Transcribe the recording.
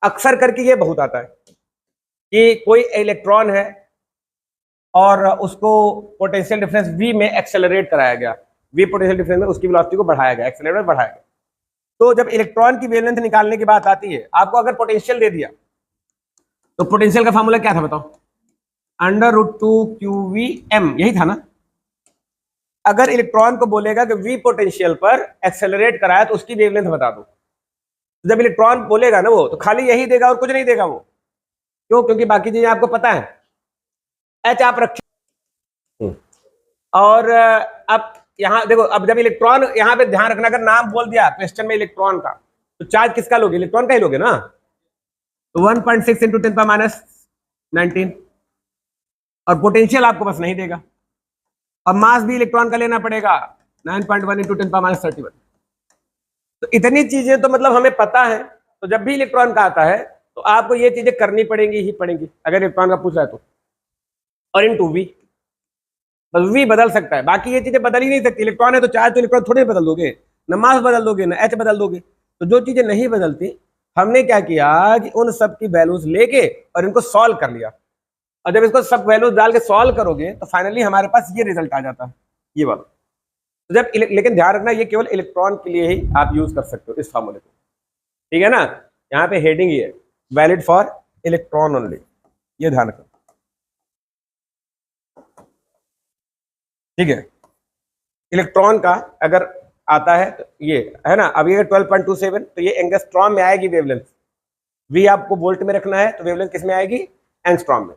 अक्सर करके ये बहुत आता है कि कोई इलेक्ट्रॉन है और उसको पोटेंशियल डिफरेंस v में एक्सेलरेट कराया गया, v पोटेंशियल डिफरेंस में उसकी वेलोसिटी को बढ़ाया गया, एक्सेलरेट में बढ़ाया गया। तो जब इलेक्ट्रॉन की वेवलेंथ निकालने की बात आती है, आपको अगर पोटेंशियल दे दिया तो पोटेंशियल का फॉर्मूला क्या था बताओ? √2qvm, यही था ना। अगर इलेक्ट्रॉन को बोलेगा कि v पोटेंशियल पर एक्सेलरेट कराया तो उसकी वेवलेंथ बता दो, जब इलेक्ट्रॉन बोलेगा ना वो, तो खाली यही देगा और कुछ नहीं देगा वो। क्यों? क्योंकि बाकी चीजें आपको पता है, एच आप रखिए। और अब यहां देखो, अब जब इलेक्ट्रॉन, यहां पे ध्यान रखना, अगर नाम बोल दिया क्वेश्चन में इलेक्ट्रॉन का, तो चार्ज किसका लोगे? इलेक्ट्रॉन का ही लोगे ना। तो 1.6 × 10⁻19, और पोटेंशियल आपको बस नहीं देगा, और मास भी इलेक्ट्रॉन का लेना पड़ेगा 9.1 × 10⁻31। तो इतनी चीजें तो मतलब हमें पता है। तो जब भी इलेक्ट्रॉन का आता है तो आपको ये चीजें करनी पड़ेंगी ही पड़ेंगी, अगर इलेक्ट्रॉन का पूछ रहा है तो। और इन टू वी, बस वी बदल सकता है, बाकी ये चीजें बदल ही नहीं सकती। इलेक्ट्रॉन है तो चार्ज तो इलेक्ट्रॉन थोड़े बदल दोगे, न मास बदल दोगे, न एच बदल दोगे। तो जो चीजें नहीं बदलती, हमने क्या किया कि उन सब की वैल्यूज लेके और इनको सॉल्व कर लिया। और जब इसको सब वैल्यूज डाल के सॉल्व करोगे तो फाइनली हमारे पास ये रिजल्ट आ जाता है, ये वाला। तो जब लेकिन ध्यान रखना, ये केवल इलेक्ट्रॉन के लिए ही आप यूज कर सकते हो इस फॉर्मूले को, ठीक है ना। यहाँ पे हेडिंग ये है, वैलिड फॉर इलेक्ट्रॉन ओनली, ये ध्यान रखना, ठीक है। इलेक्ट्रॉन का अगर आता है तो ये है ना, अब ये 12.27, तो ये एंगस्ट्रॉम में आएगी वेवलेंथ। वी आपको वोल्ट में रखना है तो वेवलेंथ किस में आएगी? एंगस्ट्रॉम में।